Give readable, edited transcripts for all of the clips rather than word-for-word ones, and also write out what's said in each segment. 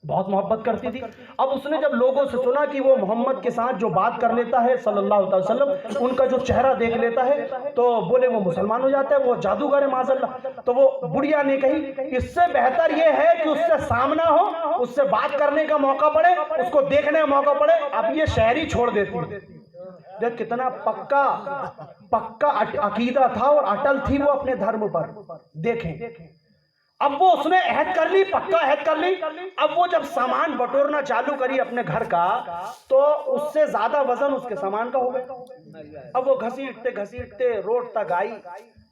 بہت محبت کرتی تھی۔ اب اس نے جب لوگوں سے سنا کہ وہ محمد کے ساتھ جو بات کر لیتا ہے صلی اللہ علیہ وسلم، ان کا جو چہرہ دیکھ لیتا ہے، تو بولے وہ مسلمان ہو جاتا ہے، وہ جادوگر ہے معاذ اللہ۔ تو وہ بڑھیا نے کہی اس سے بہتر یہ ہے کہ اس سے سامنا ہو، اس سے بات کرنے کا موقع پڑے، اس کو دیکھنے کا موقع پڑے۔ اب یہ شہری چھوڑ دیتی ہے۔ دیکھ کتنا پکا عقیدہ تھا اور اٹل تھی وہ اپنے دھرم پر۔ دیکھیں اب وہ اس نے عہد کر لی، پکا عہد کر لی۔ اب وہ جب سامان بٹورنا چالو کری اپنے گھر کا، تو اس سے زیادہ وزن اس کے سامان کا ہو گیا۔ اب وہ گھسیٹتے روڈ تک آئی۔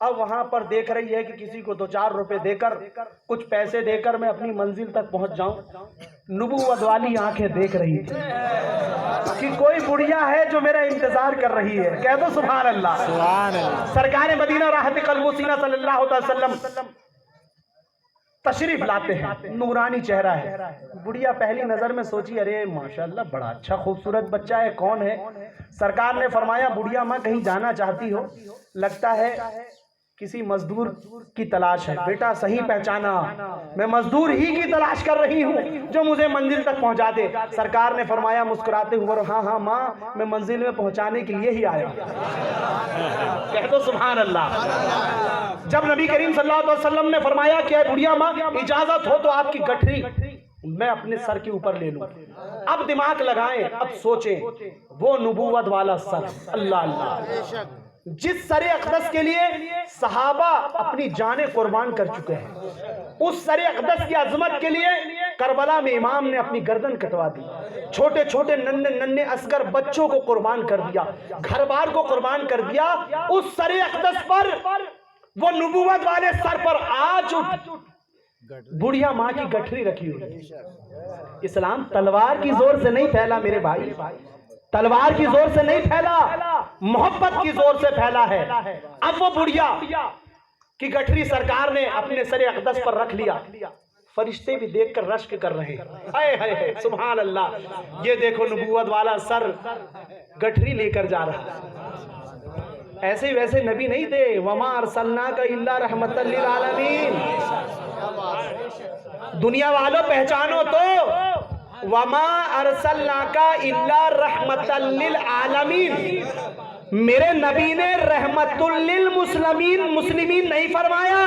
اب وہاں پر دیکھ رہی ہے کہ کسی کو 2-4 روپے دے کر، کچھ پیسے دے کر میں اپنی منزل تک پہنچ جاؤں۔ نبوت والی آنکھیں دیکھ رہی تھی کہ کوئی بڑھیا ہے جو میرا انتظار کر رہی ہے۔ کہہ دو سبحان اللہ۔ سرکار مدینہ راحت قلب و سینہ صلی اللہ علیہ وسلم تشریف لاتے ہیں، نورانی چہرہ ہے۔ بڑھیا پہلی نظر میں سوچی ارے ماشاءاللہ بڑا اچھا خوبصورت بچہ ہے، کون ہے؟ سرکار نے فرمایا بڑھیا ماں کہیں جانا چاہتی ہو؟ لگتا ہے کسی مزدور کی تلاش ہے۔ بیٹا صحیح پہچانا، میں مزدور ہی کی تلاش کر رہی ہوں جو مجھے منزل تک پہنچا دے۔ سرکار نے فرمایا مسکراتے ہوئے ہاں ماں میں منزل میں پہنچانے کے لیے ہی آیا۔ کہہ دو سبحان اللہ۔ جب نبی کریم صلی اللہ علیہ وسلم نے فرمایا کہ اے بڑھیا ماں اجازت ہو تو آپ کی گٹھری میں اپنے سر کے اوپر لے لوں۔ اب دماغ لگائیں، اب سوچیں وہ نبوت والا سر، اللہ اللہ، جس سر اقدس کے لیے صحابہ اپنی جانیں قربان کر چکے ہیں، اس سر اقدس کی عظمت کے لیے کربلا میں امام نے اپنی گردن کٹوا دی، چھوٹے چھوٹے ننھے اصغر بچوں کو قربان کر دیا، گھر بار کو قربان کر دیا۔ اس سر اقدس پر، وہ نبوت والے سر پر آج بڑھیا ماں کی گٹھری رکھی ہوئی۔ اسلام تلوار کی زور سے نہیں پھیلا میرے بھائی، تلوار کی زور سے نہیں پھیلا، محبت کی زور سے پھیلا ہے۔ اب وہ بڑھیا کی گٹھری سرکار نے اپنے سر اقدس پر رکھ لیا۔ فرشتے بھی دیکھ کر رشک کر رہے ہیں، ہائے ہائے سبحان اللہ، یہ دیکھو نبوت والا سر گٹھری لے کر جا رہا ہے۔ ایسے ویسے نبی نہیں تھے، وما ارسلناک الا رحمۃ للعالمین۔ دنیا والوں پہچانو تو، وما ارسلناک الا رحمۃ للعالمین، میرے نبی نے رحمت للمسلمین نہیں فرمایا۔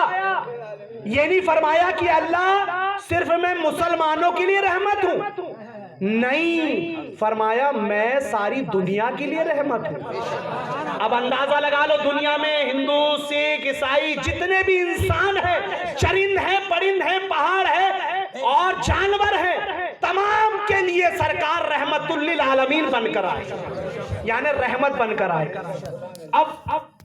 یہ نہیں فرمایا کہ اللہ صرف میں مسلمانوں کے لیے رحمت ہوں، نہیں، فرمایا میں ساری دنیا کے لیے رحمت ہوں۔ اب اندازہ لگا لو دنیا میں ہندو، سکھ، عیسائی جتنے بھی انسان ہیں، چرند ہیں، پرند ہیں، پہاڑ ہے اور جانور ہیں، تمام کے لیے سرکار رحمت للعالمین بن کر آئے، یعنی رحمت بن کر آئے۔ اب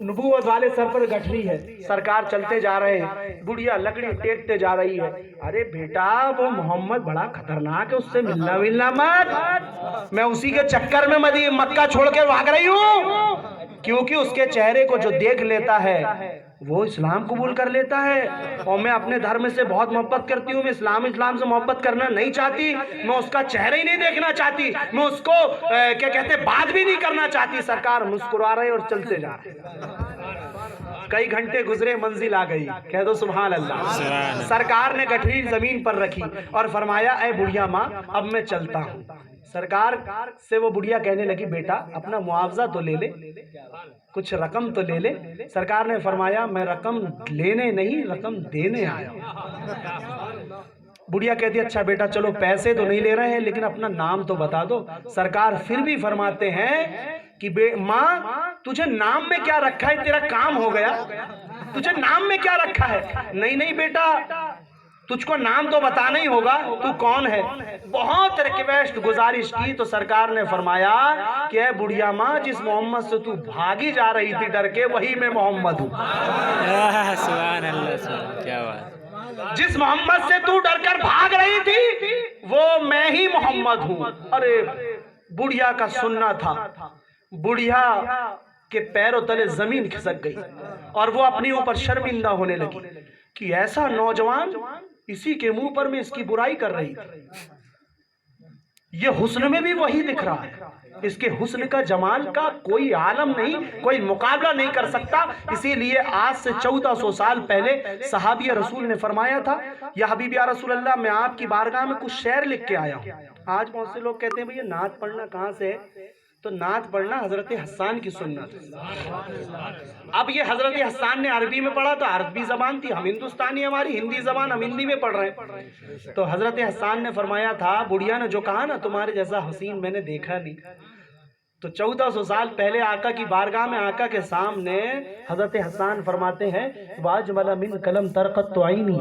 نبوت والے سر پر گٹھری ہے، سرکار چلتے جا رہے ہیں، بڑھیا لکڑی ٹیکتے جا رہی ہے۔ ارے بیٹا وہ محمد بڑا خطرناک ہے، اس سے ملنا مت، میں اسی کے چکر میں مکہ چھوڑ کے بھاگ رہی ہوں، کیونکہ اس کے چہرے کو جو دیکھ لیتا ہے وہ اسلام قبول کر لیتا ہے، اور میں اپنے دھرم سے بہت محبت کرتی ہوں، میں اسلام سے محبت کرنا نہیں چاہتی، میں اس کا چہرہ ہی نہیں دیکھنا چاہتی، میں اس کو کیا کہتے بات بھی نہیں کرنا چاہتی۔ سرکار مسکرا رہے اور چلتے جا رہے، کئی گھنٹے گزرے، منزل آ گئی، کہہ دو سبحان اللہ۔ سرکار نے گٹھری زمین پر رکھی اور فرمایا اے بڑھیا ماں اب میں چلتا ہوں۔ سرکار سے وہ بڑھیا کہنے لگی بیٹا اپنا معاوضہ تو لے لے، کچھ رقم تو لے لے۔ سرکار نے فرمایا میں رقم لینے نہیں رقم دینے آیا ہوں۔ بڑھیا کہتی اچھا بیٹا چلو پیسے تو نہیں لے رہے ہیں لیکن اپنا نام تو بتا دو۔ سرکار پھر بھی فرماتے ہیں کہ ماں تجھے نام میں کیا رکھا ہے، تیرا کام ہو گیا، تجھے نام میں کیا رکھا ہے؟ نہیں بیٹا تجھ کو نام تو بتانا ہی ہوگا، تو کون ہے؟ بہت ریکویسٹ گزارش کی تو سرکار نے فرمایا کہ اے بڑھیا ماں جس محمد سے تو بھاگی جا رہی تھی ڈر کے وہی میں محمد ہوں۔ سبحان اللہ، کیا بات، جس محمد سے تو ڈر کر بھاگ رہی تھی وہ میں ہی محمد ہوں۔ ارے بڑھیا کا سننا تھا، بڑھیا کے پیروں تلے زمین کھسک گئی اور وہ اپنی اوپر شرمندہ ہونے لگی کہ ایسا نوجوان اسی کے منہ پر میں اس کی برائی کر رہی تھی۔ یہ حسن میں بھی وہی دکھ رہا ہے. اس کے حسن کا جمال کا کوئی عالم نہیں, کوئی مقابلہ نہیں کر سکتا. اسی لیے آج سے 1400 سال پہلے صحابی رسول نے فرمایا تھا, یا حبیب یا رسول اللہ میں آپ کی بارگاہ میں کچھ شعر لکھ کے آیا ہوں. آج بہت سے لوگ کہتے ہیں بھئی یہ نعت پڑھنا کہاں سے ہے؟ تو نعت پڑھنا حضرت حسان کی سنت. اب یہ حضرت حسان نے عربی میں پڑھا تو عربی زبان تھی, ہم ہندوستانی, ہماری ہندی زبان, ہم ہندی میں پڑھ رہے ہیں. تو حضرت حسان نے فرمایا تھا, بڑھیا نے جو کہا نا تمہارے جیسا حسین میں نے دیکھا نہیں. تو 1400 سال پہلے آقا کی بارگاہ میں آقا کے سامنے حضرت حسان فرماتے ہیں, واجمل من کلم ترقت تو عینی,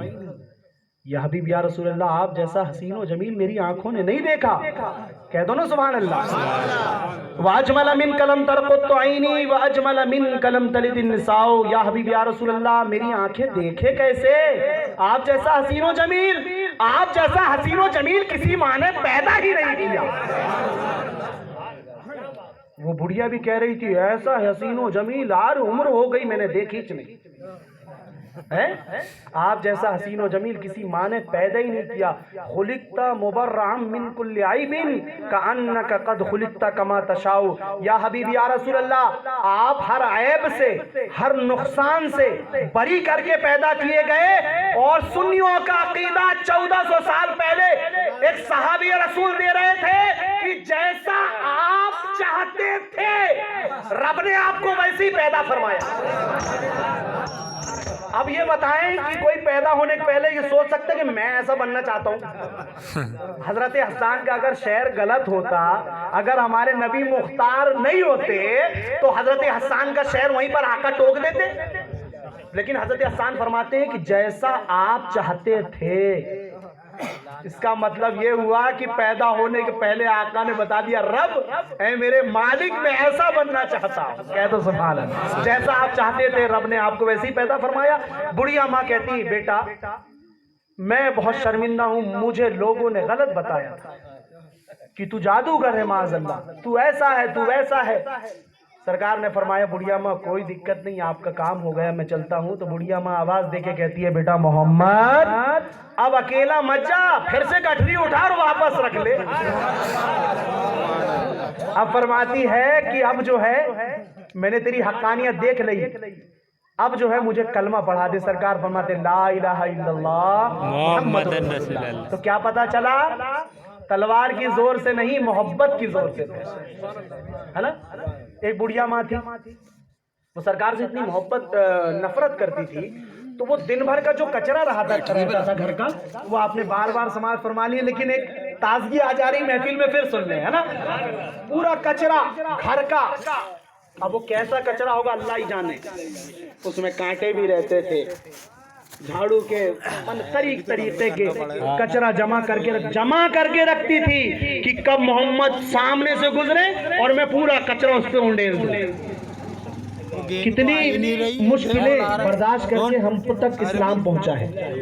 یا حبیب یا رسول اللہ آپ جیسا حسین و جمیل میری آنکھوں نے نہیں دیکھا. کہہ دو نا سبحان اللہ. واجمل من کلم ترقت تو عینی واجمل من کلم تلد النساء, یا حبیب یا رسول اللہ میری آنکھیں دیکھے کیسے, آپ جیسا حسین و جمیل, آپ جیسا حسین و جمیل کسی ماں نے پیدا ہی نہیں کیا. وہ بڑھیا بھی کہہ رہی تھی ایسا حسین و جمیل آر عمر ہو گئی میں نے دیکھی نہیں. آپ جیسا حسین و جمیل کسی ماں نے پیدا ہی نہیں کیا. خلقت مبرعا من کل عیب کأنک قد خلقت کما تشاء, یا حبیب یا رسول اللہ آپ ہر عیب سے, ہر نقصان سے بری کر کے پیدا کیے گئے. اور سنیوں کا عقیدہ 1400 سال پہلے ایک صحابی رسول دے رہے تھے کہ جیسا آپ چاہتے تھے رب نے آپ کو ویسے ہی پیدا فرمایا. اب یہ بتائیں کہ کوئی پیدا ہونے کے پہلے یہ سوچ سکتے کہ میں ایسا بننا چاہتا ہوں؟ حضرت حسان کا اگر شعر غلط ہوتا, اگر ہمارے نبی مختار نہیں ہوتے تو حضرت حسان کا شعر وہیں پر آقا ٹوک دیتے. لیکن حضرت حسان فرماتے ہیں کہ جیسا آپ چاہتے تھے. اس کا مطلب یہ ہوا کہ پیدا ہونے کے پہلے آقا نے بتا دیا رب اے میرے مالک میں ایسا بننا چاہتا ہوں. کہہ دو سبحان اللہ. جیسا آپ چاہتے تھے رب نے آپ کو ویسے ہی پیدا فرمایا. بڑھیا ماں کہتی بیٹا میں بہت شرمندہ ہوں, مجھے لوگوں نے غلط بتایا تھا کہ تو جادوگر ہے, معاذ اللہ تو ایسا ہے تو ویسا ہے. سرکار نے فرمایا بڑھیا ماں کوئی دقت نہیں, آپ کا کام ہو گیا, میں چلتا ہوں. تو بڑھیا ماں آواز دے کے کہتی ہے بیٹا محمد اب اکیلا مت جا, پھر سے گٹھری اٹھا اور واپس رکھ لے. اب فرماتی ہے کہ اب جو ہے میں نے تیری حقانیت دیکھ لی, اب جو ہے مجھے کلمہ پڑھا دے. سرکار فرماتے لا الہ الا اللہ محمد رسول اللہ. تو کیا پتا چلا تلوار کی زور سے نہیں, محبت کی زور سے ہے نا. ایک بڑھیا ماں تھی, وہ سرکار سے اتنی محبت نفرت کرتی تھی, تو وہ دن بھر کا جو کچرا رہتا تھا گھر کا وہ آپ نے بار بار سماعت فرما لی, لیکن ایک تازگی آ جا رہی محفل میں پھر سن لیں, ہے نا. پورا کچرا گھر کا, اب وہ کیسا کچرا ہوگا اللہ ہی جانے, اس میں کانٹے بھی رہتے تھے, جھاڑو کے طریقے کے کچرا جمع کر کے رکھتی تھی کہ کب محمد سامنے سے گزرے اور میں پورا کچرا اس پہ انڈیل دوں. کتنی مشکلیں برداشت کر کے ہم تک اسلام پہنچا ہے.